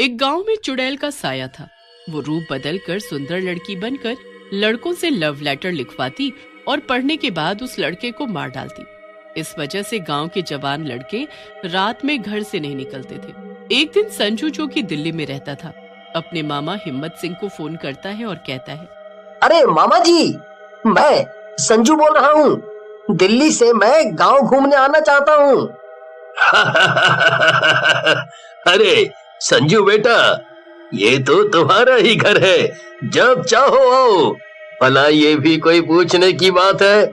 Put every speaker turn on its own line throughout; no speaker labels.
एक गांव में चुड़ैल का साया था। वो रूप बदलकर सुंदर लड़की बनकर लड़कों से लव लेटर लिखवाती और पढ़ने के बाद उस लड़के को मार डालती। इस वजह से गांव के जवान लड़के रात में घर से नहीं निकलते थे। एक दिन संजू, जो कि दिल्ली में रहता था, अपने मामा हिम्मत सिंह को फोन करता है और कहता है,
अरे मामा जी, मैं संजू बोल रहा हूँ। दिल्ली से मैं गांव घूमने आना चाहता हूँ।
अरे संजू बेटा, ये तो तुम्हारा ही घर है, जब चाहो आओ। भला ये भी कोई पूछने की बात है?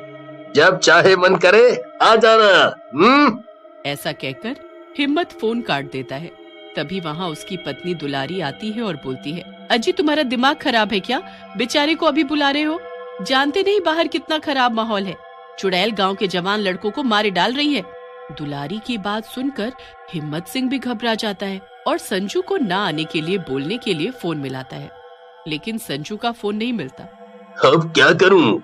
जब चाहे मन करे आ जाना।
ऐसा कहकर हिम्मत फोन काट देता है। तभी वहाँ उसकी पत्नी दुलारी आती है और बोलती है, अजी तुम्हारा दिमाग खराब है क्या? बेचारे को अभी बुला रहे हो? जानते नहीं बाहर कितना खराब माहौल है। चुड़ैल गांव के जवान लड़कों को मारे डाल रही है। दुलारी की बात सुनकर हिम्मत सिंह भी घबरा जाता है और संजू को ना आने के लिए बोलने के लिए फोन मिलाता है, लेकिन संजू का फोन नहीं मिलता।
अब क्या करूं?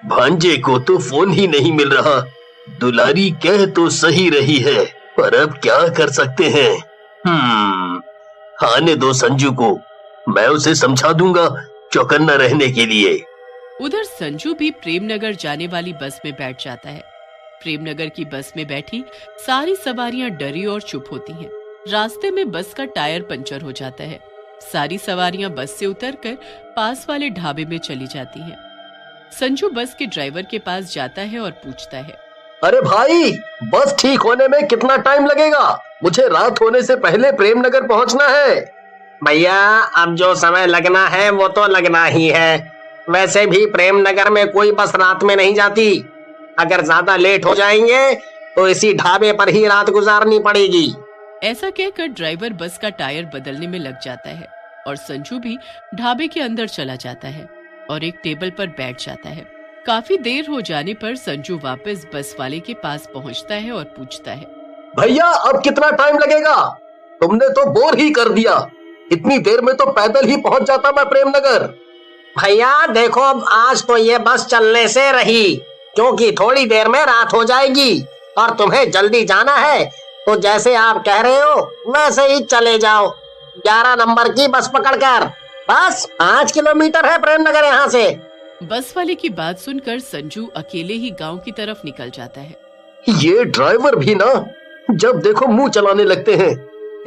भांजे को तो फोन ही नहीं मिल रहा। दुलारी कह तो सही रही है, पर अब क्या कर सकते हैं? आने दो संजू को, मैं उसे समझा दूंगा चौकन्ना रहने के लिए।
उधर संजू भी प्रेमनगर जाने वाली बस में बैठ जाता है। प्रेमनगर की बस में बैठी सारी सवारियां डरी और चुप होती हैं। रास्ते में बस का टायर पंचर हो जाता है। सारी सवारियां बस से उतरकर पास वाले ढाबे में चली जाती हैं। संजू बस के ड्राइवर के पास जाता है और पूछता है,
अरे भाई, बस ठीक होने में कितना टाइम लगेगा? मुझे रात होने से पहले प्रेमनगर पहुंचना है।
भैया, अब जो समय लगना है वो तो लगना ही है। वैसे भी प्रेमनगर में कोई बस रात में नहीं जाती। अगर ज्यादा लेट हो जाएंगे तो इसी ढाबे पर ही रात गुजारनी पड़ेगी।
ऐसा कहकर ड्राइवर बस का टायर बदलने में लग जाता है और संजू भी ढाबे के अंदर चला जाता है और एक टेबल पर बैठ जाता है। काफी देर हो जाने पर संजू वापस बस वाले के पास पहुंचता है और पूछता है,
भैया अब कितना टाइम लगेगा? तुमने तो बोर ही कर दिया। इतनी देर में तो पैदल ही पहुंच जाता मैं प्रेमनगर।
भैया देखो, अब आज तो ये बस चलने से रही, क्योंकि थोड़ी देर में रात हो जाएगी और तुम्हें जल्दी जाना है, तो जैसे आप कह रहे हो वैसे ही चले जाओ। 11 नंबर की बस पकड़कर। बस 5 किलोमीटर है प्रेमनगर यहाँ से।
बस वाले की बात सुनकर संजू अकेले ही गांव की तरफ निकल जाता है।
ये ड्राइवर भी ना, जब देखो मुंह चलाने लगते हैं।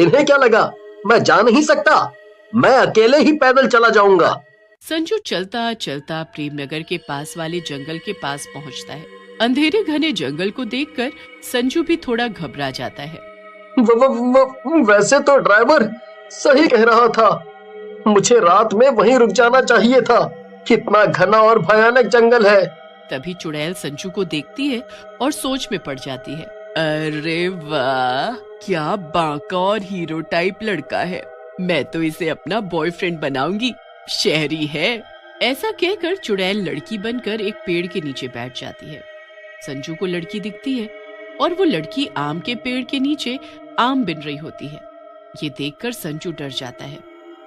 इन्हें क्या लगा मैं जा नहीं सकता? मैं अकेले ही पैदल चला जाऊंगा।
संजू चलता चलता प्रेमनगर के पास वाले जंगल के पास पहुंचता है। अंधेरे घने जंगल को देखकर संजू भी थोड़ा घबरा जाता है।
वैसे तो ड्राइवर सही कह रहा था। मुझे रात में वहीं रुक जाना चाहिए था। कितना घना और भयानक जंगल है।
तभी चुड़ैल संजू को देखती है और सोच में पड़ जाती है। अरे वाह, क्या बांका और हीरो टाइप लड़का है। मैं तो इसे अपना बॉयफ्रेंड बनाऊंगी। शहरी है। ऐसा कहकर चुड़ैल लड़की बनकर एक पेड़ के नीचे बैठ जाती है। संजू को लड़की दिखती है और वो लड़की आम के पेड़ के नीचे आम बिन रही होती है। ये देखकर संजू डर जाता है।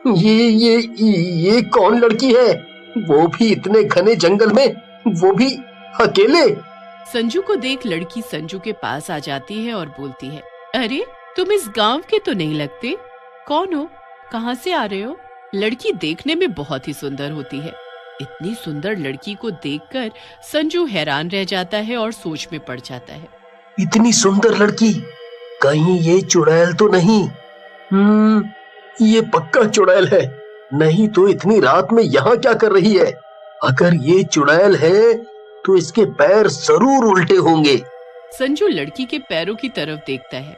ये कौन लड़की है? वो भी इतने घने जंगल में, वो भी अकेले।
संजू को देख लड़की संजू के पास आ जाती है और बोलती है, अरे तुम इस गांव के तो नहीं लगते। कौन हो? कहाँ से आ रहे हो? लड़की देखने में बहुत ही सुंदर होती है। इतनी सुंदर लड़की को देखकर संजू हैरान रह जाता है और सोच में पड़ जाता है।
इतनी सुंदर लड़की, कहीं ये चुड़ैल तो नहीं?
ये पक्का चुड़ैल है। नहीं तो इतनी रात में यहाँ क्या कर रही है? अगर ये चुड़ैल है तो इसके पैर जरूर उल्टे होंगे।
संजू लड़की के पैरों की तरफ देखता है,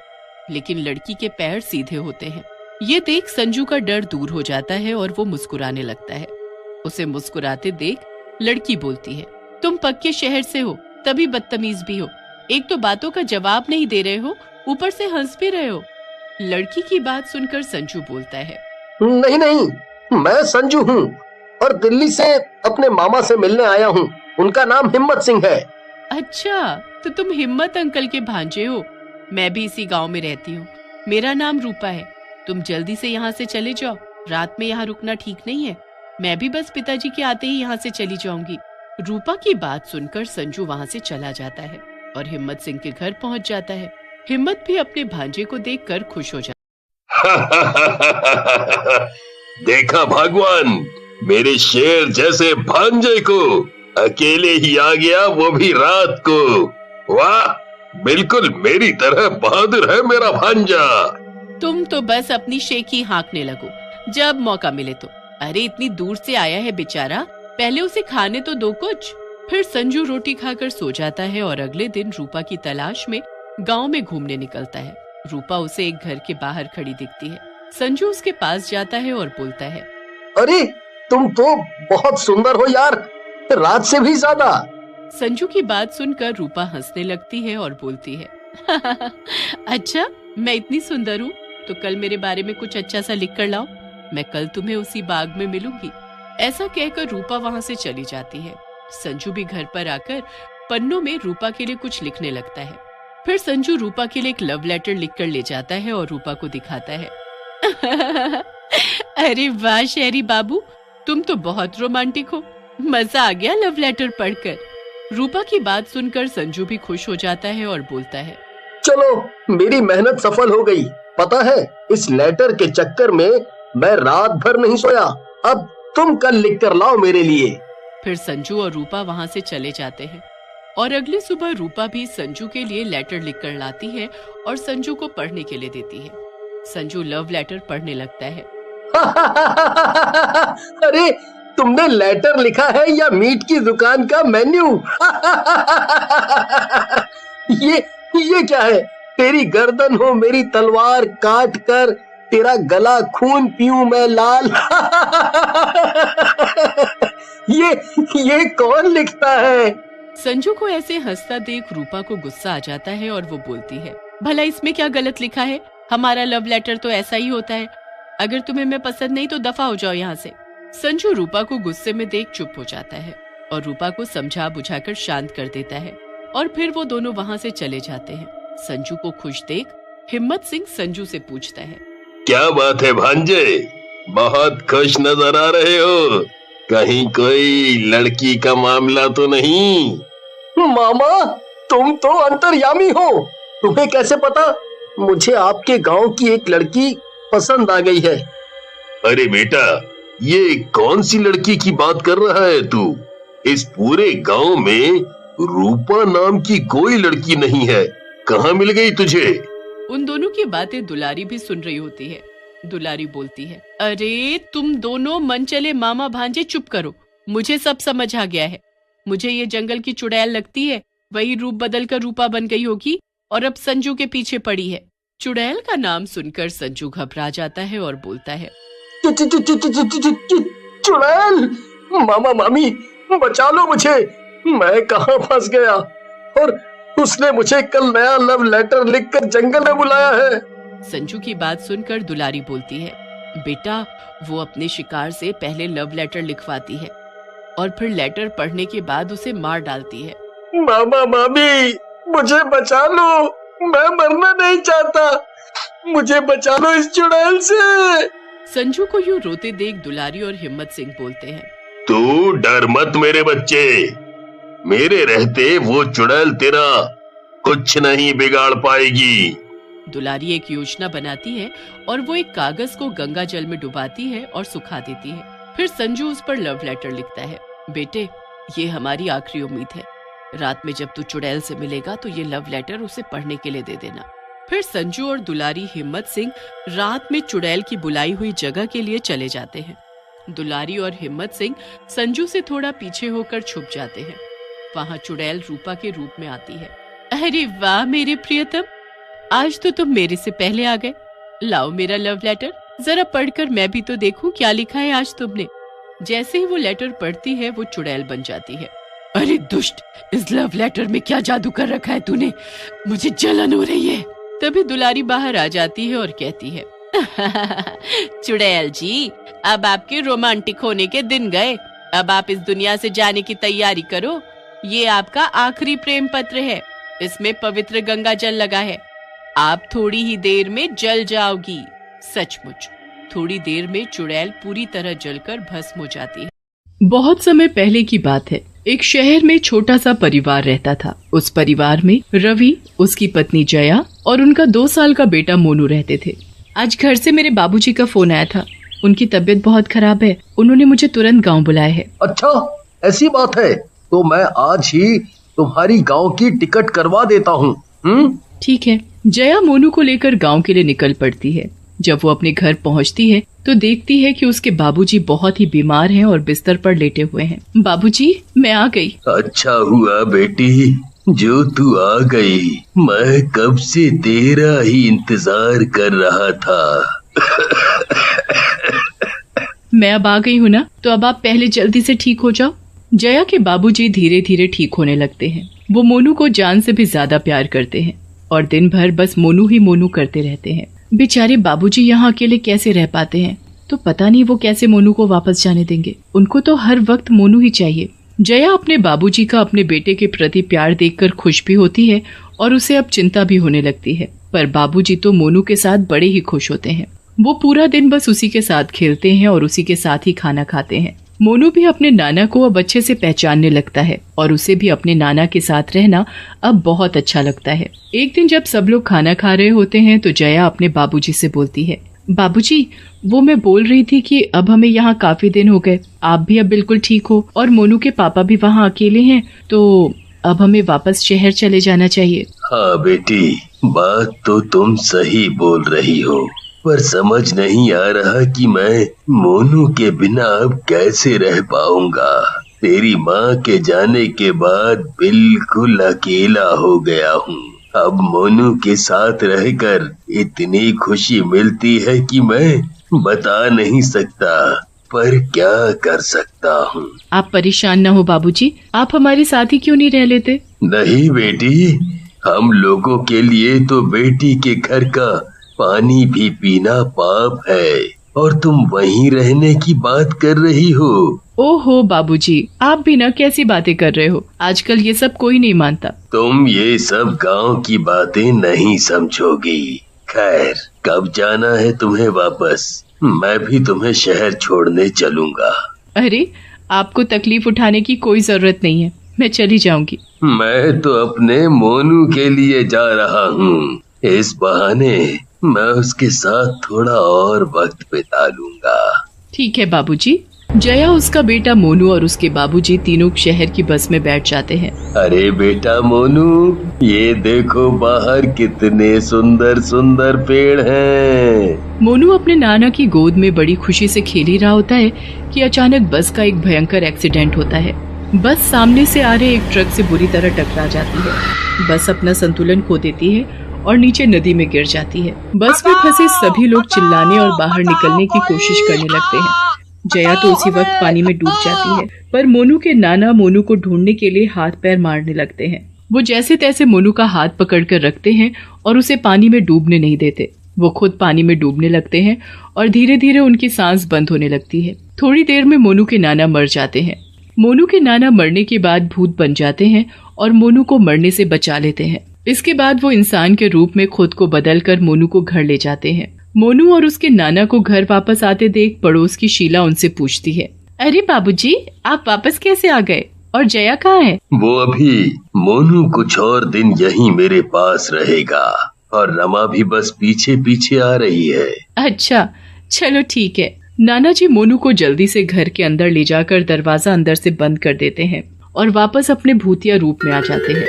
लेकिन लड़की के पैर सीधे होते हैं। ये देख संजू का डर दूर हो जाता है और वो मुस्कुराने लगता है। उसे मुस्कुराते देख लड़की बोलती है, तुम पक्के शहर से हो, तभी बदतमीज भी हो। एक तो बातों का जवाब नहीं दे रहे हो, ऊपर से हंस भी रहे हो। लड़की की बात सुनकर संजू बोलता है,
नहीं, मैं संजू हूँ और दिल्ली से अपने मामा से मिलने आया हूँ। उनका नाम हिम्मत सिंह है।
अच्छा, तो तुम हिम्मत अंकल के भांजे हो। मैं भी इसी गांव में रहती हूँ। मेरा नाम रूपा है। तुम जल्दी से यहाँ से चले जाओ। रात में यहाँ रुकना ठीक नहीं है। मैं भी बस पिताजी के आते ही यहाँ से चली जाऊंगी। रूपा की बात सुनकर संजू वहाँ से चला जाता है और हिम्मत सिंह के घर पहुँच जाता है। हिम्मत भी अपने भांजे को देखकर खुश हो जाता
देखा भगवान, मेरे शेर जैसे भांजे को अकेले ही आ गया, वो भी रात को। वाह, बिल्कुल मेरी तरह बहादुर है मेरा भांजा।
तुम तो बस अपनी शेखी हाँकने लगो जब मौका मिले तो। अरे इतनी दूर से आया है बेचारा, पहले उसे खाने तो दो कुछ। फिर संजू रोटी खाकर सो जाता है और अगले दिन रूपा की तलाश में गांव में घूमने निकलता है। रूपा उसे एक घर के बाहर खड़ी दिखती है। संजू उसके पास जाता है और बोलता है,
अरे तुम तो बहुत सुंदर हो यार, रात से भी ज्यादा।
संजू की बात सुनकर रूपा हंसने लगती है और बोलती है, अच्छा मैं इतनी सुंदर हूँ तो कल मेरे बारे में कुछ अच्छा सा लिख कर लाओ, मैं कल तुम्हें उसी बाग में मिलूंगी। ऐसा कहकर रूपा वहाँ से चली जाती है। संजू भी घर पर आकर पन्नों में रूपा के लिए कुछ लिखने लगता है। फिर संजू रूपा के लिए एक लव लेटर लिखकर ले जाता है और रूपा को दिखाता है। अरे वाह शहरी बाबू, तुम तो बहुत रोमांटिक हो, मजा आ गया लव लेटर पढ़कर। रूपा की बात सुनकर संजू भी खुश हो जाता है और बोलता है,
चलो मेरी मेहनत सफल हो गई। पता है इस लेटर के चक्कर में मैं रात भर नहीं सोया। अब तुम कल लिख कर लाओ मेरे लिए।
फिर संजू और रूपा वहाँ से चले जाते हैं और अगली सुबह रूपा भी संजू के लिए लेटर लिखकर लाती है और संजू को पढ़ने के लिए देती है। संजू लव लेटर पढ़ने लगता है।
अरे तुमने लेटर लिखा है या मीट की दुकान का मेन्यू? ये क्या है? तेरी गर्दन हो मेरी तलवार, काट कर तेरा गला खून पीऊं मैं लाल। ये कौन लिखता है?
संजू को ऐसे हंसता देख रूपा को गुस्सा आ जाता है और वो बोलती है, भला इसमें क्या गलत लिखा है? हमारा लव लेटर तो ऐसा ही होता है। अगर तुम्हें मैं पसंद नहीं तो दफा हो जाओ यहाँ से। संजू रूपा को गुस्से में देख चुप हो जाता है और रूपा को समझा बुझाकर शांत कर देता है और फिर वो दोनों वहाँ से चले जाते हैं। संजू को खुश देख हिम्मत सिंह संजू से पूछता है,
क्या बात है भांजे, बहुत खुश नजर आ रहे हो, कहीं कोई लड़की का मामला तो नहीं?
मामा तुम तो अंतर्यामी हो, तुम्हें कैसे पता? मुझे आपके गांव की एक लड़की पसंद आ गई है।
अरे बेटा, ये कौन सी लड़की की बात कर रहा है तू? इस पूरे गांव में रूपा नाम की कोई लड़की नहीं है, कहाँ मिल गई तुझे?
उन दोनों की बातें दुलारी भी सुन रही होती है। दुलारी बोलती है, अरे तुम दोनों मन चले मामा भांजे चुप करो, मुझे सब समझ आ गया है। मुझे ये जंगल की चुड़ैल लगती है, वही रूप बदल कर रूपा बन गई होगी और अब संजू के पीछे पड़ी है। चुड़ैल का नाम सुनकर संजू घबरा जाता है और बोलता है,
चुड़ैल, मामा मामी बचा लो मुझे, मैं कहाँ फंस गया और उसने मुझे कल नया लव लेटर लिखकर जंगल में बुलाया है।
संजू की बात सुनकर दुलारी बोलती है, बेटा वो अपने शिकार से पहले लव लेटर लिखवाती है और फिर लेटर पढ़ने के बाद उसे मार डालती है।
मामा मामी मुझे बचा लो, मैं मरना नहीं चाहता, मुझे बचा लो इस चुड़ैल से।
संजू को यूं रोते देख दुलारी और हिम्मत सिंह बोलते हैं,
तू डर मत मेरे बच्चे, मेरे रहते वो चुड़ैल तेरा कुछ नहीं बिगाड़ पाएगी।
दुलारी एक योजना बनाती है और वो एक कागज को गंगा जल में डुबाती है और सुखा देती है। फिर संजू उस पर लव लेटर लिखता है, बेटे ये हमारी आखिरी उम्मीद है, रात में जब तू चुड़ैल से मिलेगा तो ये लव लेटर उसे पढ़ने के लिए दे देना। फिर संजू और दुलारी हिम्मत सिंह रात में चुड़ैल की बुलाई हुई जगह के लिए चले जाते हैं। दुलारी और हिम्मत सिंह संजू से थोड़ा पीछे होकर छुप जाते हैं। वहाँ चुड़ैल रूपा के रूप में आती है। अरे वाह मेरे प्रियतम, आज तो तुम मेरे से पहले आ गए। लाओ मेरा लव लेटर, जरा पढ़कर मैं भी तो देखूं क्या लिखा है आज तुमने। जैसे ही वो लेटर पढ़ती है वो चुड़ैल बन जाती है। अरे दुष्ट, इस लव लेटर में क्या जादू कर रखा है तूने, मुझे जलन हो रही है। तभी दुलारी बाहर आ जाती है और कहती है, चुड़ैल जी अब आपके रोमांटिक होने के दिन गए, अब आप इस दुनिया से जाने की तैयारी करो। ये आपका आखिरी प्रेम पत्र है, इसमें पवित्र गंगा जल लगा है, आप थोड़ी ही देर में जल जाओगी। सचमुच थोड़ी देर में चुड़ैल पूरी तरह जलकर भस्म हो जाती है। बहुत समय पहले की बात है, एक शहर में छोटा सा परिवार रहता था। उस परिवार में रवि, उसकी पत्नी जया और उनका 2 साल का बेटा मोनू रहते थे। आज घर से मेरे बाबूजी का फोन आया था। उनकी तबीयत बहुत खराब है, उन्होंने मुझे तुरंत गांव बुलाया है।
अच्छा, ऐसी बात है तो मैं आज ही तुम्हारी गांव की टिकट करवा देता हूँ।
ठीक है। जया मोनू को लेकर गांव के लिए निकल पड़ती है। जब वो अपने घर पहुंचती है तो देखती है कि उसके बाबूजी बहुत ही बीमार हैं और बिस्तर पर लेटे हुए हैं। बाबूजी, मैं आ गई।
अच्छा हुआ बेटी जो तू आ गई, मैं कब से तेरा ही इंतजार कर रहा था।
मैं अब आ गई हूँ ना, तो अब आप पहले जल्दी से ठीक हो जाओ। जया के बाबूजी धीरे धीरे ठीक होने लगते हैं। वो मोनू को जान से भी ज्यादा प्यार करते हैं और दिन भर बस मोनू ही मोनू करते रहते हैं। बेचारे बाबूजी यहाँ अकेले कैसे रह पाते हैं, तो पता नहीं वो कैसे मोनू को वापस जाने देंगे। उनको तो हर वक्त मोनू ही चाहिए। जया अपने बाबूजी का अपने बेटे के प्रति प्यार देखकर खुश भी होती है और उसे अब चिंता भी होने लगती है। पर बाबूजी तो मोनू के साथ बड़े ही खुश होते हैं। वो पूरा दिन बस उसी के साथ खेलते हैं और उसी के साथ ही खाना खाते हैं। मोनू भी अपने नाना को अब अच्छे से पहचानने लगता है और उसे भी अपने नाना के साथ रहना अब बहुत अच्छा लगता है। एक दिन जब सब लोग खाना खा रहे होते हैं तो जया अपने बाबूजी से बोलती है, बाबूजी, वो मैं बोल रही थी कि अब हमें यहाँ काफी दिन हो गए, आप भी अब बिल्कुल ठीक हो और मोनू के पापा भी वहाँ अकेले हैं, तो अब हमें वापस शहर चले जाना चाहिए।
हाँ बेटी, बात तो तुम सही बोल रही हो, पर समझ नहीं आ रहा कि मैं मोनू के बिना अब कैसे रह पाऊंगा। तेरी माँ के जाने के बाद बिल्कुल अकेला हो गया हूँ। अब मोनू के साथ रहकर इतनी खुशी मिलती है कि मैं बता नहीं सकता, पर क्या कर सकता हूँ।
आप परेशान न हो बाबूजी, आप हमारे साथ ही क्यों नहीं रह लेते?
नहीं बेटी, हम लोगों के लिए तो बेटी के घर का पानी भी पीना पाप है और तुम वहीं रहने की बात कर रही हो।
ओहो बाबूजी, आप भी ना कैसी बातें कर रहे हो, आजकल ये सब कोई नहीं मानता।
तुम ये सब गांव की बातें नहीं समझोगी। खैर, कब जाना है तुम्हें वापस? मैं भी तुम्हें शहर छोड़ने चलूंगा।
अरे, आपको तकलीफ उठाने की कोई जरूरत नहीं है, मैं चली जाऊंगी।
मैं तो अपने मोनू के लिए जा रहा हूँ। इस बहाने मैं उसके साथ थोड़ा और वक्त बिता लूंगा।
ठीक है बाबूजी। जया, उसका बेटा मोनू और उसके बाबूजी तीनों शहर की बस में बैठ जाते हैं।
अरे बेटा मोनू, ये देखो बाहर कितने सुंदर सुंदर पेड़ हैं।
मोनू अपने नाना की गोद में बड़ी खुशी से खेल ही रहा होता है कि अचानक बस का एक भयंकर एक्सीडेंट होता है। बस सामने से आ रहे एक ट्रक से बुरी तरह टकरा जाती है। बस अपना संतुलन खो देती है और नीचे नदी में गिर जाती है। बस में फंसे सभी लोग चिल्लाने और बाहर निकलने की कोशिश करने लगते हैं। जया तो उसी वक्त पानी में डूब जाती है, पर मोनू के नाना मोनू को ढूंढने के लिए हाथ पैर मारने लगते हैं। वो जैसे तैसे मोनू का हाथ पकड़कर रखते हैं और उसे पानी में डूबने नहीं देते। वो खुद पानी में डूबने लगते हैं और धीरे धीरे उनकी सांस बंद होने लगती है। थोड़ी देर में मोनू के नाना मर जाते हैं। मोनू के नाना मरने के बाद भूत बन जाते हैं और मोनू को मरने से बचा लेते हैं। इसके बाद वो इंसान के रूप में खुद को बदलकर मोनू को घर ले जाते हैं। मोनू और उसके नाना को घर वापस आते देख पड़ोस की शीला उनसे पूछती है, अरे बाबूजी, आप वापस कैसे आ गए और जया कहाँ है?
वो अभी मोनू कुछ और दिन यहीं मेरे पास रहेगा और रमा भी बस पीछे पीछे आ रही है।
अच्छा, चलो ठीक है। नाना जी मोनू को जल्दी से घर के अंदर ले जाकर दरवाजा अंदर से बंद कर देते हैं और वापस अपने भूतिया रूप में आ जाते हैं।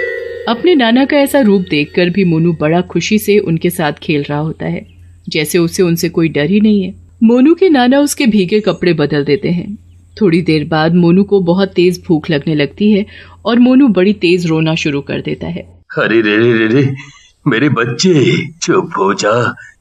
अपने नाना का ऐसा रूप देखकर भी मोनू बड़ा खुशी से उनके साथ खेल रहा होता है, जैसे उसे उनसे कोई डर ही नहीं है। मोनू के नाना उसके भीगे कपड़े बदल देते हैं। थोड़ी देर बाद मोनू को बहुत तेज भूख लगने लगती है और मोनू बड़ी तेज रोना शुरू कर देता है।
अरे रे रे रे, मेरे बच्चे, चुप हो जा,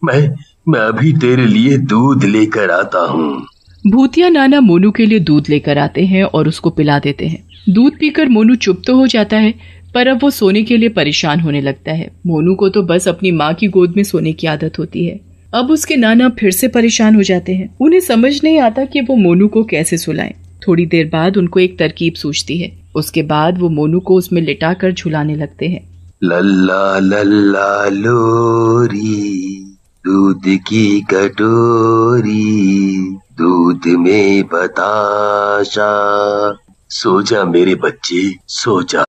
मैं अभी तेरे लिए दूध लेकर आता हूँ।
भूतिया नाना मोनू के लिए दूध लेकर आते हैं और उसको पिला देते हैं। दूध पीकर मोनू चुप तो हो जाता है, पर अब वो सोने के लिए परेशान होने लगता है। मोनू को तो बस अपनी माँ की गोद में सोने की आदत होती है। अब उसके नाना फिर से परेशान हो जाते हैं। उन्हें समझ नहीं आता कि वो मोनू को कैसे सुलाएं। थोड़ी देर बाद उनको एक तरकीब सूझती है। उसके बाद वो मोनू को उसमें लिटाकर झुलाने लगते हैं।
लल्ला लल्ला लोरी, दूध की कटोरी, दूध में बताशा, सो जा मेरे बच्चे, सो जा।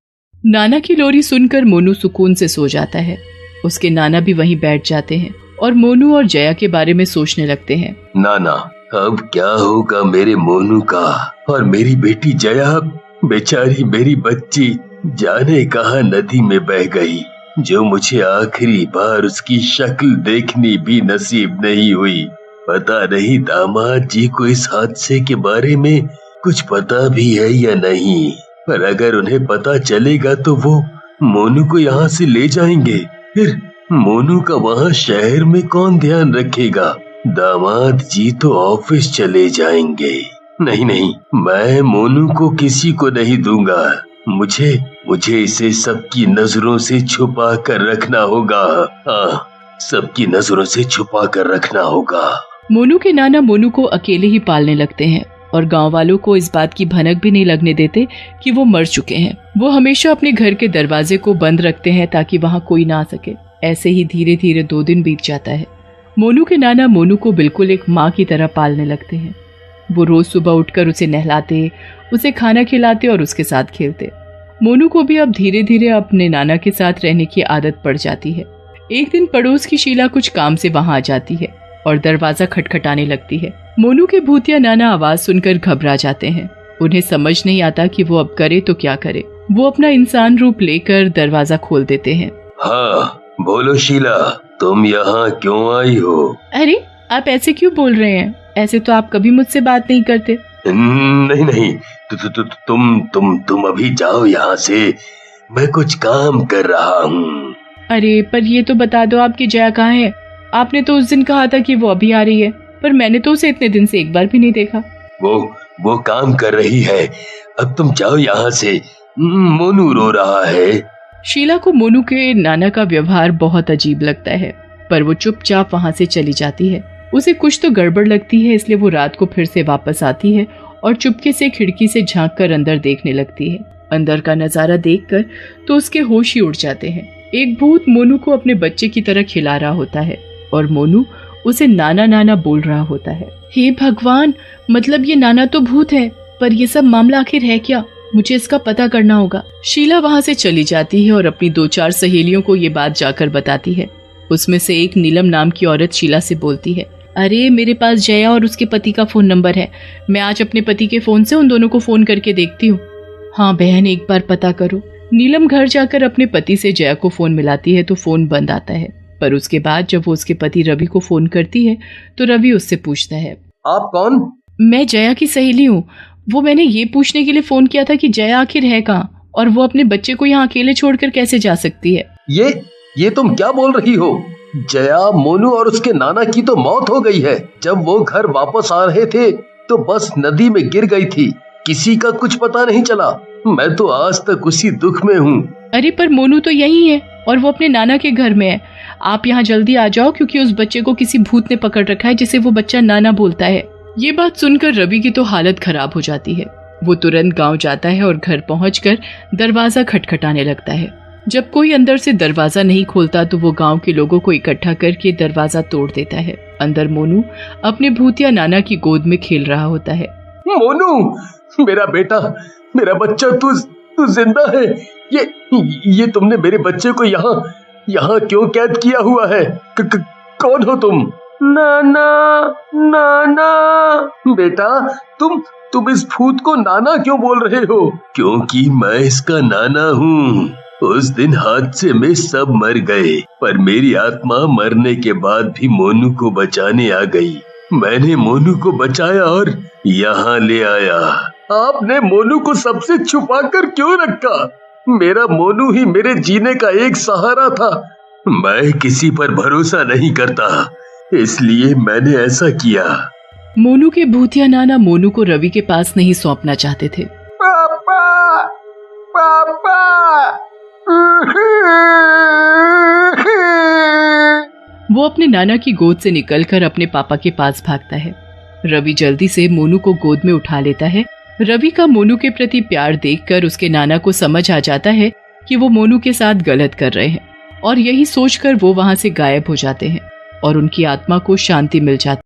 नाना की लोरी सुनकर मोनू सुकून से सो जाता है। उसके नाना भी वहीं बैठ जाते हैं। और मोनू और जया के बारे में सोचने लगते हैं।
नाना, अब क्या होगा मेरे मोनू का और मेरी बेटी जया? बेचारी मेरी बच्ची जाने कहां नदी में बह गई, जो मुझे आखिरी बार उसकी शक्ल देखनी भी नसीब नहीं हुई। पता नहीं दामाद जी को इस हादसे के बारे में कुछ पता भी है या नहीं, पर अगर उन्हें पता चलेगा तो वो मोनू को यहाँ से ले जाएंगे। फिर मोनू का वहाँ शहर में कौन ध्यान रखेगा? दामाद जी तो ऑफिस चले जाएंगे। नहीं नहीं, मैं मोनू को किसी को नहीं दूंगा। मुझे इसे सबकी नजरों से छुपा कर रखना होगा। हाँ, सबकी नजरों से छुपा कर रखना होगा।
मोनू के नाना मोनू को अकेले ही पालने लगते हैं और गांव वालों को इस बात की भनक भी नहीं लगने देते कि वो मर चुके हैं। वो हमेशा अपने घर के दरवाजे को बंद रखते हैं ताकि वहाँ कोई ना आ सके। ऐसे ही धीरे धीरे 2 दिन बीत जाता है। मोनू के नाना मोनू को बिल्कुल एक माँ की तरह पालने लगते हैं। वो रोज सुबह उठकर उसे नहलाते, उसे खाना खिलाते और उसके साथ खेलते। मोनू को भी अब धीरे धीरे अपने नाना के साथ रहने की आदत पड़ जाती है। एक दिन पड़ोस की शीला कुछ काम से वहां आ जाती है और दरवाजा खटखटाने लगती है। मोनू के भूतिया नाना आवाज सुनकर घबरा जाते हैं। उन्हें समझ नहीं आता कि वो अब करे तो क्या करे। वो अपना इंसान रूप लेकर दरवाजा खोल देते हैं।
हाँ, बोलो शीला, तुम यहाँ क्यों आई हो?
अरे, आप ऐसे क्यों बोल रहे हैं? ऐसे तो आप कभी मुझसे बात नहीं करते।
नहीं, तुम अभी जाओ यहाँ से, मैं कुछ काम कर रहा हूँ।
अरे, पर ये तो बता दो आपकी जया कहाँ है? आपने तो उस दिन कहा था कि वो अभी आ रही है, पर मैंने तो उसे इतने दिन से एक बार भी नहीं देखा।
वो काम कर रही है। अब तुम जाओ यहाँ से, मोनू रो रहा है।
शीला को मोनू के नाना का व्यवहार बहुत अजीब लगता है, पर वो चुपचाप वहाँ से चली जाती है। उसे कुछ तो गड़बड़ लगती है, इसलिए वो रात को फिर से वापस आती है और चुपके से खिड़की से झांककर अंदर देखने लगती है। अंदर का नजारा देखकर तो उसके होश ही उड़ जाते हैं। एक भूत मोनू को अपने बच्चे की तरह खिला रहा होता है और मोनू उसे नाना नाना बोल रहा होता है। हे भगवान, मतलब ये नाना तो भूत है, पर ये सब मामला आखिर है क्या? मुझे इसका पता करना होगा। शीला वहाँ से चली जाती है और अपनी 2-4 सहेलियों को ये बात जाकर बताती है। उसमें से एक नीलम नाम की औरत शीला से बोलती है, अरे मेरे पास जया और उसके पति का फोन नंबर है। मैं आज अपने पति के फोन से उन दोनों को फोन करके देखती हूँ। हाँ बहन, एक बार पता करो। नीलम घर जाकर अपने पति से जया को फोन मिलाती है तो फोन बंद आता है, पर उसके बाद जब वो उसके पति रवि को फोन करती है तो रवि उससे पूछता है, आप कौन? मैं जया की सहेली हूँ। वो मैंने ये पूछने के लिए फोन किया था कि जया आखिर है कहाँ और वो अपने बच्चे को यहाँ अकेले छोड़कर कैसे जा सकती है।
ये तुम क्या बोल रही हो? जया, मोनू और उसके नाना की तो मौत हो गई है। जब वो घर वापस आ रहे थे तो बस नदी में गिर गई थी। किसी का कुछ पता नहीं चला। मैं तो आज तक उसी दुख में हूँ।
अरे पर मोनू तो यही है और वो अपने नाना के घर में है। आप यहाँ जल्दी आ जाओ क्योंकि उस बच्चे को किसी भूत ने पकड़ रखा है जिसे वो बच्चा नाना बोलता है। ये बात सुनकर रवि की तो हालत खराब हो जाती है। वो तुरंत गांव जाता है और घर पहुंचकर दरवाजा खटखटाने लगता है। जब कोई अंदर से दरवाजा नहीं खोलता तो वो गांव के लोगों को इकट्ठा करके दरवाजा तोड़ देता है। अंदर मोनू अपने भूतिया नाना की गोद में खेल रहा होता है।
मोनू, मेरा बेटा, मेरा बच्चा, तू जिंदा है? ये तुमने मेरे बच्चे को यहाँ क्यों कैद किया हुआ है? कौन हो तुम? नाना बेटा, तुम इस भूत को नाना क्यों बोल रहे हो?
क्योंकि मैं इसका नाना हूँ। उस दिन हादसे में सब मर गए, पर मेरी आत्मा मरने के बाद भी मोनू को बचाने आ गई। मैंने मोनू को बचाया और यहाँ ले आया।
आपने मोनू को सबसे छुपा कर क्यों रखा? मेरा मोनू ही मेरे जीने का एक सहारा था।
मैं किसी पर भरोसा नहीं करता, इसलिए मैंने ऐसा किया।
मोनू के भूतिया नाना मोनू को रवि के पास नहीं सौंपना चाहते थे।
पापा, पापा।
वो अपने नाना की गोद से निकलकर अपने पापा के पास भागता है। रवि जल्दी से मोनू को गोद में उठा लेता है। रवि का मोनू के प्रति प्यार देखकर उसके नाना को समझ आ जाता है कि वो मोनू के साथ गलत कर रहे हैं और यही सोचकर वो वहां से गायब हो जाते हैं और उनकी आत्मा को शांति मिल जाती है।